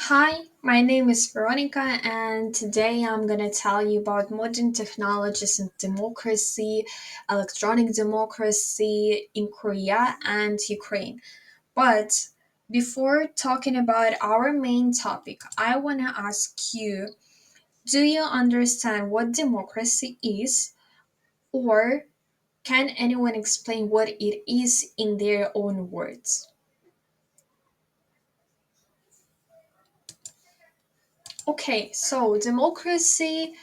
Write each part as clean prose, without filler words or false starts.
Hi, my name is Veronica, and today I'm going to tell you about modern technologies and democracy, electronic democracy in Korea and Ukraine. But before talking about our main topic, I want to ask you, do you understand what democracy is, or can anyone explain what it is in their own words? Okay, so democracy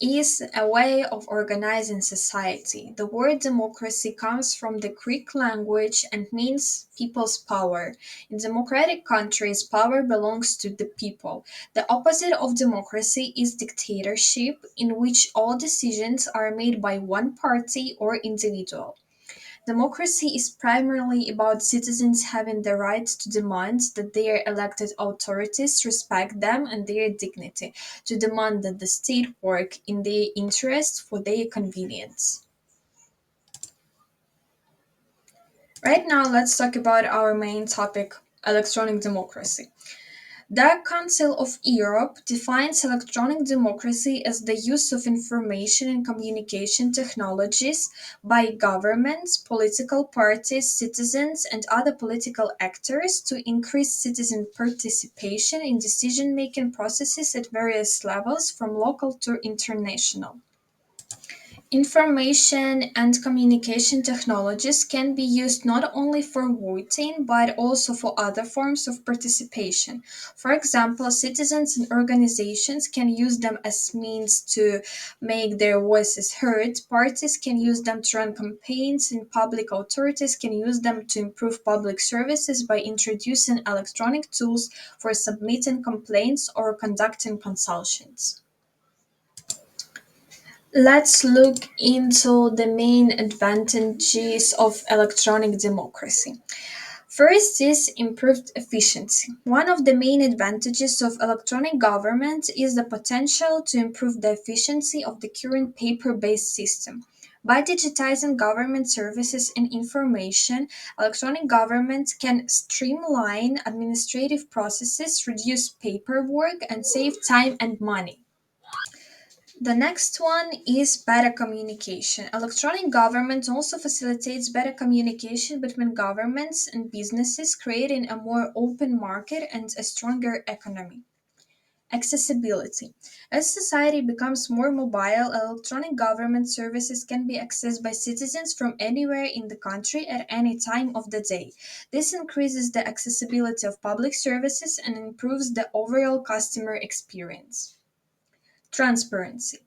is a way of organizing society. The word democracy comes from the Greek language and means people's power. In democratic countries, power belongs to the people. The opposite of democracy is dictatorship, in which all decisions are made by one party or individual. Democracy is primarily about citizens having the right to demand that their elected authorities respect them and their dignity, to demand that the state work in their interest for their convenience. Right now, let's talk about our main topic, electronic democracy. The Council of Europe defines electronic democracy as the use of information and communication technologies by governments, political parties, citizens, and other political actors to increase citizen participation in decision making processes at various levels, from local to international. Information and communication technologies can be used not only for voting but also for other forms of participation. For example, citizens and organizations can use them as means to make their voices heard, parties can use them to run campaigns, and public authorities can use them to improve public services by introducing electronic tools for submitting complaints or conducting consultations. Let's look into the main advantages of electronic democracy. First is improved efficiency. One of the main advantages of electronic government is the potential to improve the efficiency of the current paper based system. By digitizing government services and information, electronic government can streamline administrative processes, reduce paperwork, and save time and money. The next one is better communication. Electronic government also facilitates better communication between governments and businesses, creating a more open market and a stronger economy. Accessibility. As society becomes more mobile, electronic government services can be accessed by citizens from anywhere in the country at any time of the day. This increases the accessibility of public services and improves the overall customer experience. Transparency.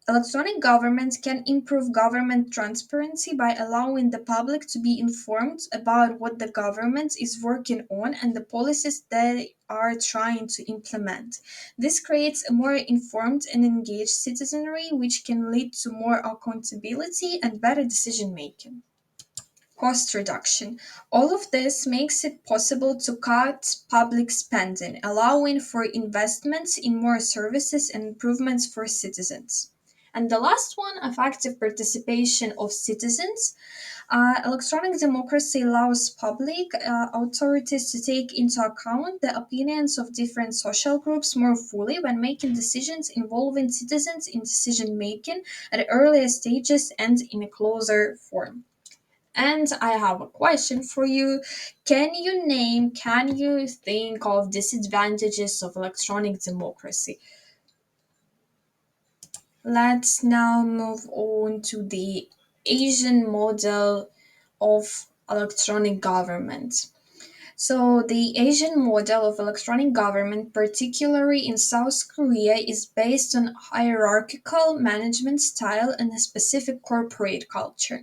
Electronic government can improve government transparency by allowing the public to be informed about what the government is working on and the policies they are trying to implement. This creates a more informed and engaged citizenry, which can lead to more accountability and better decision making. Cost reduction. All of this makes it possible to cut public spending, allowing for investments in more services and improvements for citizens. And the last one, effective participation of citizens. Electronic democracy allows public authorities to take into account the opinions of different social groups more fully when making decisions involving citizens in decision making at earlier stages and in a closer form. And I have a question for you. Can you think of disadvantages of electronic democracy? Let's now move on to the Asian model of electronic government. So, the Asian model of electronic government, particularly in South Korea, is based on hierarchical management style and a specific corporate culture.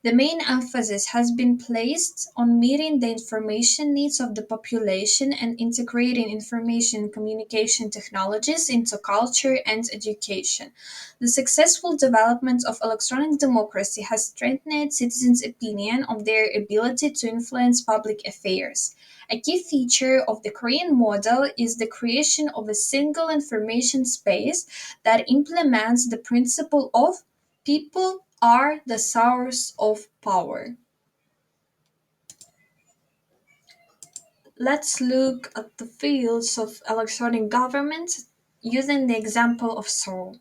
The main emphasis has been placed on meeting the information needs of the population and integrating information and communication technologies into culture and education. The successful development of electronic democracy has strengthened citizens' opinion of their ability to influence public affairs. A key feature of the Korean model is the creation of a single information space that implements the principle of people are the source of power. Let's look at the fields of electronic government using the example of Seoul.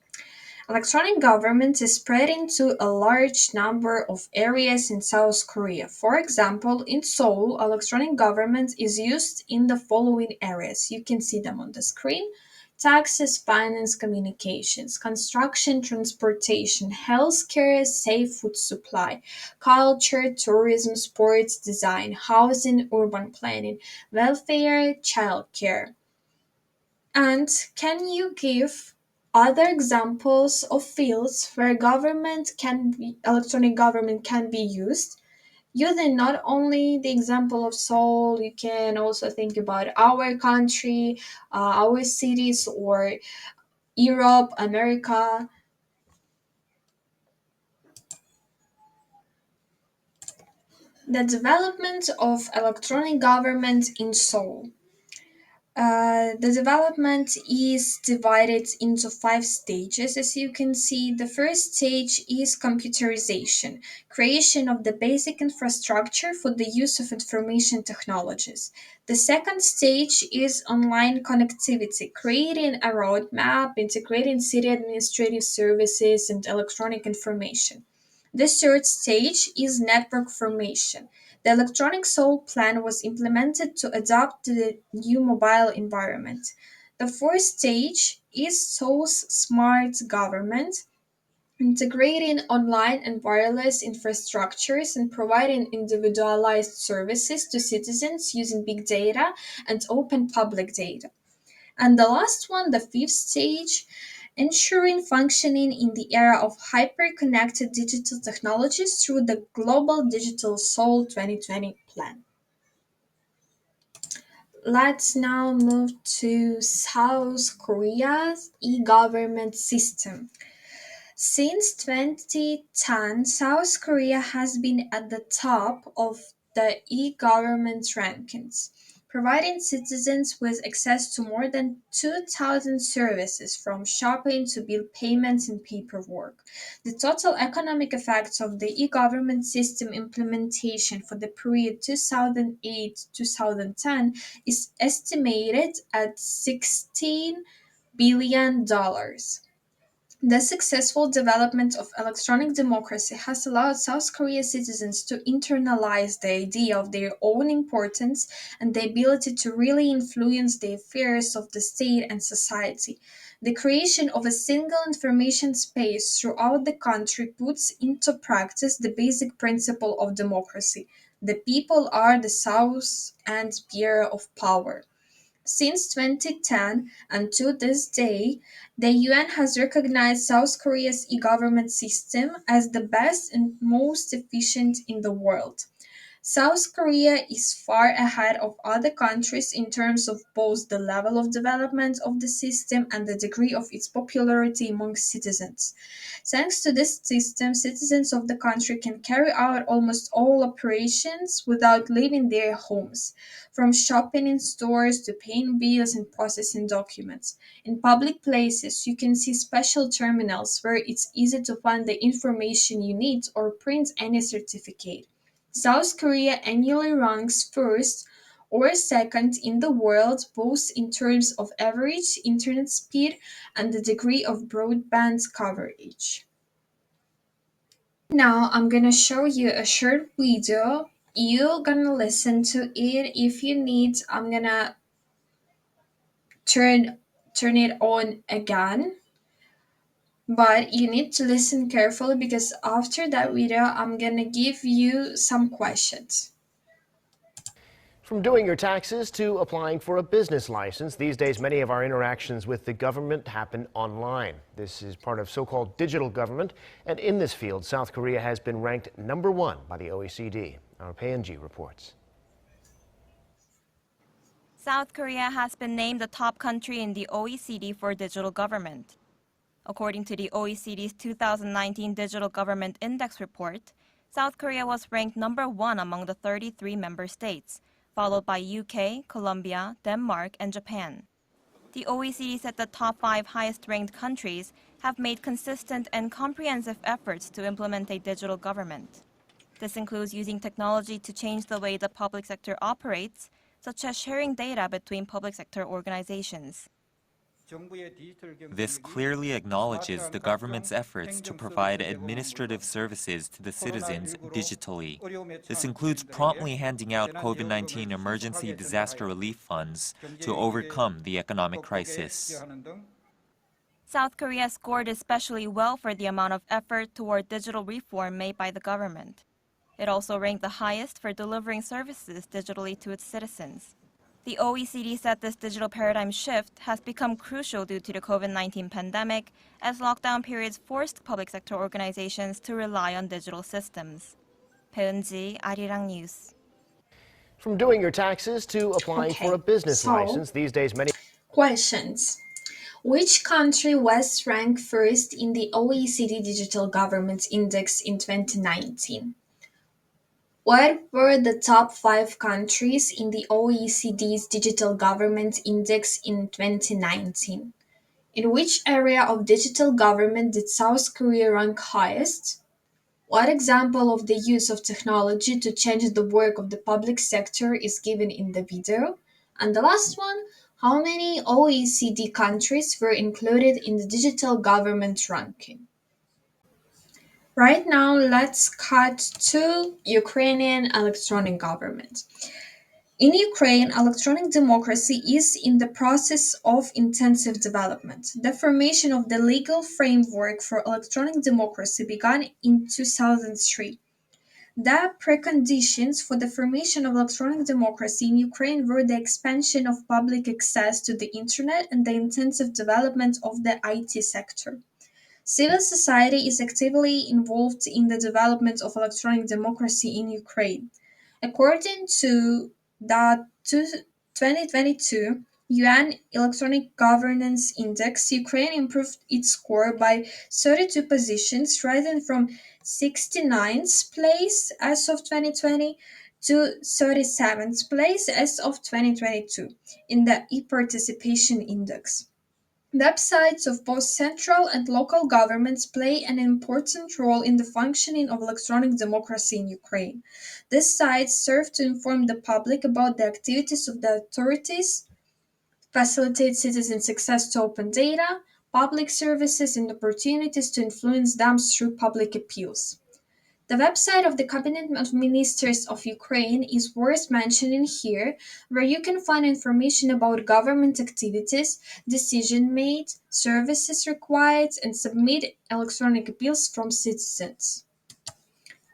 Electronic government is spread into a large number of areas in South Korea. For example, in Seoul, electronic government is used in the following areas. You can see them on the screen: taxes, finance, communications, construction, transportation, healthcare, safe food supply, culture, tourism, sports, design, housing, urban planning, welfare, childcare. And can you give other examples of fields where electronic government can be used? Using not only the example of Seoul, you can also think about our country, our cities, or Europe, America. The development of electronic government in Seoul. The development is divided into 5 stages. As you can see, the first stage is computerization, creation of the basic infrastructure for the use of information technologies. The second stage is online connectivity, creating a roadmap, integrating city administrative services and electronic information. The third stage is network formation. The electronic Soul plan was implemented to adapt to the new mobile environment. The fourth stage is Soul's smart government, integrating online and wireless infrastructures and providing individualized services to citizens using big data and open public data. And the last one, the fifth stage, ensuring functioning in the era of hyper-connected digital technologies through the Global Digital Soul 2020 plan. Let's now move to South Korea's e-government system. Since 2010, South Korea has been at the top of the e-government rankings, providing citizens with access to more than 2,000 services from shopping to bill payments and paperwork. The total economic effects of the e-government system implementation for the period 2008-2010 is estimated at $16 billion. The successful development of electronic democracy has allowed South Korea's citizens to internalize the idea of their own importance and the ability to really influence the affairs of the state and society. The creation of a single information space throughout the country puts into practice the basic principle of democracy. The people are the source and bearer of power. Since 2010 and to this day, the UN has recognized South Korea's e-government system as the best and most efficient in the world. South Korea is far ahead of other countries in terms of both the level of development of the system and the degree of its popularity among citizens. Thanks to this system, citizens of the country can carry out almost all operations without leaving their homes, from shopping in stores to paying bills and processing documents. In public places, you can see special terminals where it's easy to find the information you need or print any certificate. South Korea annually ranks first or second in the world both in terms of average internet speed and the degree of broadband coverage. Now I'm gonna show you a short video. You're gonna listen to it. If you need, I'm gonna turn turn it on again. But you need to listen carefully because after that video, I'm gonna give you some questions. From doing your taxes to applying for a business license, these days many of our interactions with the government happen online. This is part of so-called digital government, and in this field, South Korea has been ranked #1 by the OECD. Our PNG reports. South Korea has been named the top country in the OECD for digital government. According to the OECD's 2019 Digital Government Index report, South Korea was ranked #1 among the 33 member states, followed by UK, Colombia, Denmark, and Japan. The OECD said the top 5 highest-ranked countries have made consistent and comprehensive efforts to implement a digital government. This includes using technology to change the way the public sector operates, such as sharing data between public sector organizations. This clearly acknowledges the government's efforts to provide administrative services to the citizens digitally. This includes promptly handing out COVID-19 emergency disaster relief funds to overcome the economic crisis. South Korea scored especially well for the amount of effort toward digital reform made by the government. It also ranked the highest for delivering services digitally to its citizens. The OECD said this digital paradigm shift has become crucial due to the COVID-19 pandemic, as lockdown periods forced public sector organizations to rely on digital systems. 배은지, 아리랑 뉴스. From doing your taxes to applying for a Okay, business so license, these days many questions. Which country was ranked first in the OECD Digital Government Index in 2019? What were the top 5 countries in the OECD's Digital Government Index in 2019? In which area of digital government did South Korea rank highest? What example of the use of technology to change the work of the public sector is given in the video? And the last one, how many OECD countries were included in the digital government ranking? Right now, let's cut to Ukrainian electronic government. In Ukraine, electronic democracy is in the process of intensive development. The formation of the legal framework for electronic democracy began in 2003. The preconditions for the formation of electronic democracy in Ukraine were the expansion of public access to the internet and the intensive development of the IT sector. Civil society is actively involved in the development of electronic democracy in Ukraine. According to the 2022 UN Electronic Governance Index, Ukraine improved its score by 32 positions, rising from 69th place as of 2020 to 37th place as of 2022 in the e-participation index. Websites of both central and local governments play an important role in the functioning of electronic democracy in Ukraine. These sites serve to inform the public about the activities of the authorities, facilitate citizens' access to open data, public services, and opportunities to influence them through public appeals. The website of the Cabinet of Ministers of Ukraine is worth mentioning here, where you can find information about government activities, decision made, services required, and submit electronic appeals from citizens.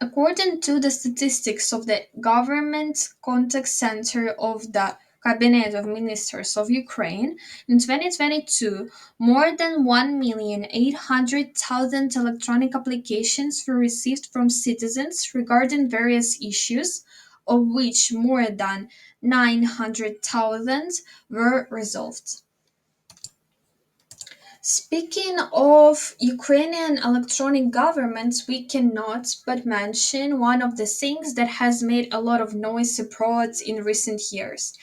According to the statistics of the Government Contact Center of the Cabinet of Ministers of Ukraine, in 2022, more than 1,800,000 electronic applications were received from citizens regarding various issues, of which more than 900,000 were resolved. Speaking of Ukrainian electronic governments, we cannot but mention one of the things that has made a lot of noise abroad in recent years.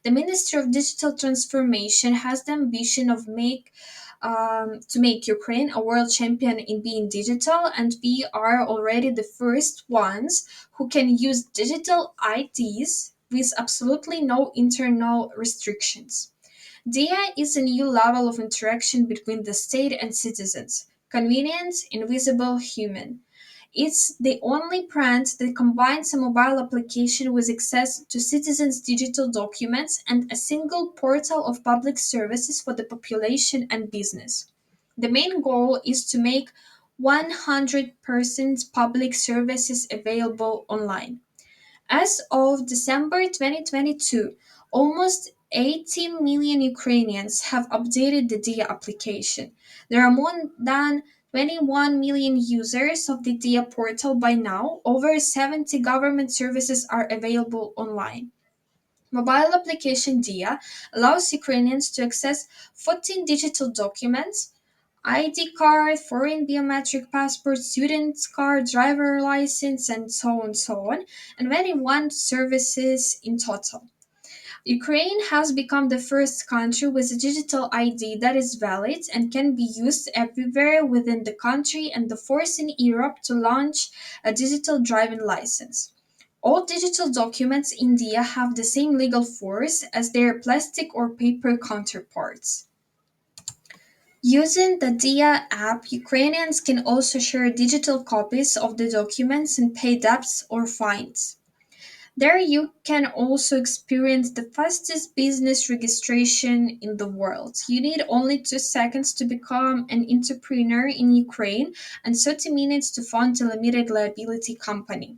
The Ministry of Digital Transformation has the ambition of to make Ukraine a world champion in being digital, and we are already the first ones who can use digital IDs with absolutely no internal restrictions. DI is a new level of interaction between the state and citizens. Convenient, invisible, human. It's the only brand that combines a mobile application with access to citizens' digital documents and a single portal of public services for the population and business. The main goal is to make 100% public services available online. As of December 2022, almost 18 million Ukrainians have updated the DIA application. There are more than 21 million users of the DIA portal by now. Over 70 government services are available online. Mobile application DIA allows Ukrainians to access 14 digital documents: ID card, foreign biometric passport, student card, driver license, and so on, and 21 services in total. Ukraine has become the first country with a digital ID that is valid and can be used everywhere within the country, and the fourth in Europe to launch a digital driving license. All digital documents in India have the same legal force as their plastic or paper counterparts. Using the Dia app, Ukrainians can also share digital copies of the documents and pay debts or fines. There, you can also experience the fastest business registration in the world. You need only 2 seconds to become an entrepreneur in Ukraine and 30 minutes to fund a limited liability company.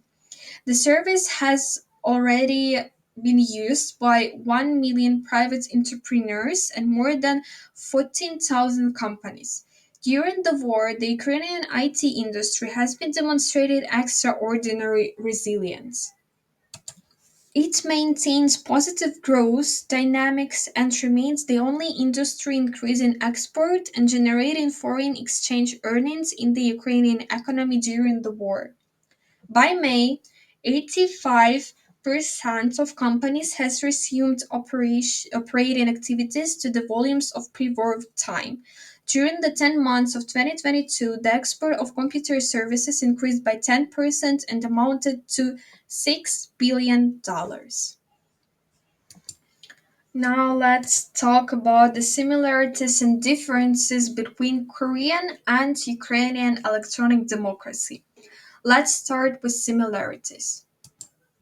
The service has already been used by 1 million private entrepreneurs and more than 14,000 companies. During the war, the Ukrainian IT industry has been demonstrated extraordinary resilience. It maintains positive growth dynamics and remains the only industry increasing export and generating foreign exchange earnings in the Ukrainian economy during the war. By May, 85% of companies has resumed operating activities to the volumes of pre-war time. During the 10 months of 2022, the export of computer services increased by 10% and amounted to $6 billion. Now let's talk about the similarities and differences between Korean and Ukrainian electronic democracy. Let's start with similarities.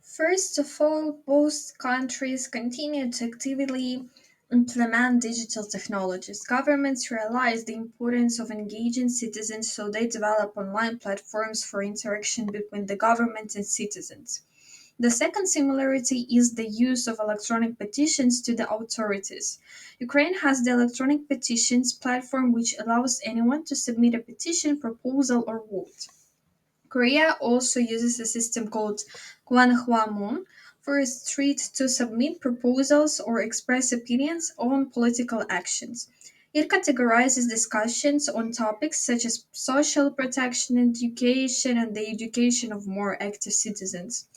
First of all, both countries continue to actively implement digital technologies. Governments realize the importance of engaging citizens, so they develop online platforms for interaction between the government and citizens. The second similarity is the use of electronic petitions to the authorities. Ukraine has the electronic petitions platform, which allows anyone to submit a petition, proposal, or vote. Korea also uses a system called Kwanhwamon for a street to submit proposals or express opinions on political actions. It categorizes discussions on topics such as social protection, education, and the education of more active citizens.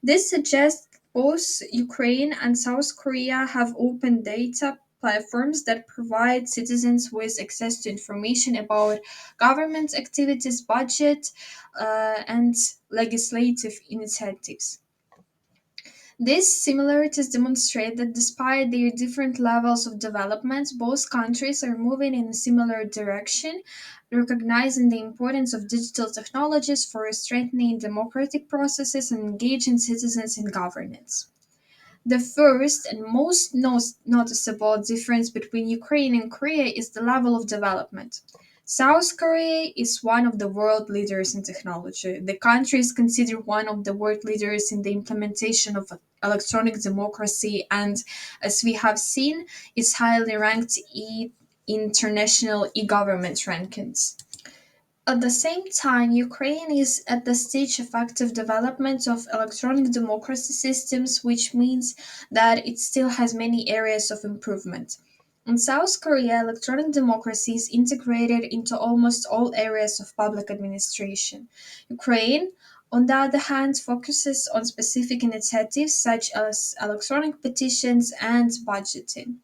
This suggests both Ukraine and South Korea have open data platforms that provide citizens with access to information about government activities, budget, and legislative initiatives. These similarities demonstrate that despite their different levels of development, both countries are moving in a similar direction, recognizing the importance of digital technologies for strengthening democratic processes and engaging citizens in governance. The first and most noticeable difference between Ukraine and Korea is the level of development. South Korea is one of the world leaders in technology. The country is considered one of the world leaders in the implementation of electronic democracy and, as we have seen, is highly ranked in international e-government rankings. At the same time, Ukraine is at the stage of active development of electronic democracy systems, which means that it still has many areas of improvement. In South Korea, electronic democracy is integrated into almost all areas of public administration. Ukraine, on the other hand, focuses on specific initiatives such as electronic petitions and budgeting.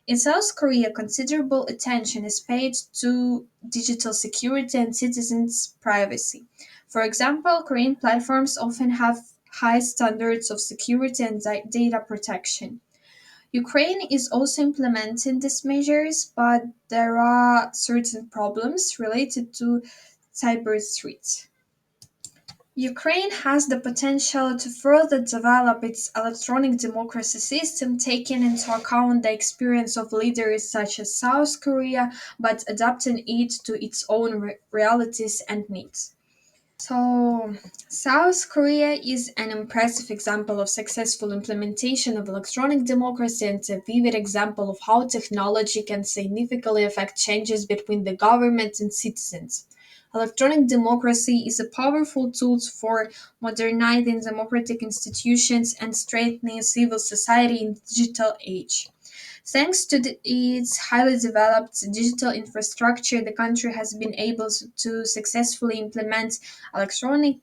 In South Korea, considerable attention is paid to digital security and citizens' privacy. For example, Korean platforms often have high standards of security and data protection. Ukraine is also implementing these measures, but there are certain problems related to cyber threats. Ukraine has the potential to further develop its electronic democracy system, taking into account the experience of leaders such as South Korea, but adapting it to its own realities and needs. So, South Korea is an impressive example of successful implementation of electronic democracy and a vivid example of how technology can significantly affect changes between the government and citizens. Electronic democracy is a powerful tool for modernizing democratic institutions and strengthening civil society in the digital age. Thanks to its highly developed digital infrastructure, the country has been able to successfully implement electronic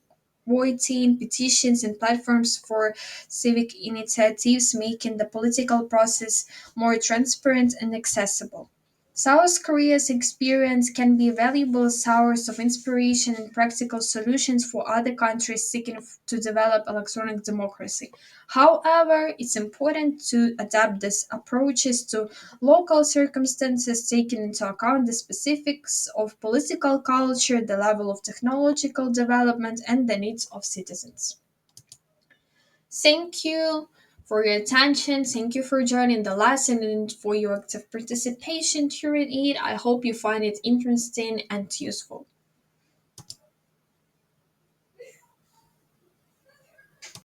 voting, petitions, and platforms for civic initiatives, making the political process more transparent and accessible. South Korea's experience can be a valuable source of inspiration and practical solutions for other countries seeking to develop electronic democracy. However, it's important to adapt these approaches to local circumstances, taking into account the specifics of political culture, the level of technological development, and the needs of citizens. Thank you for your attention. Thank you for joining the lesson and for your active participation during it. I hope you find it interesting and useful.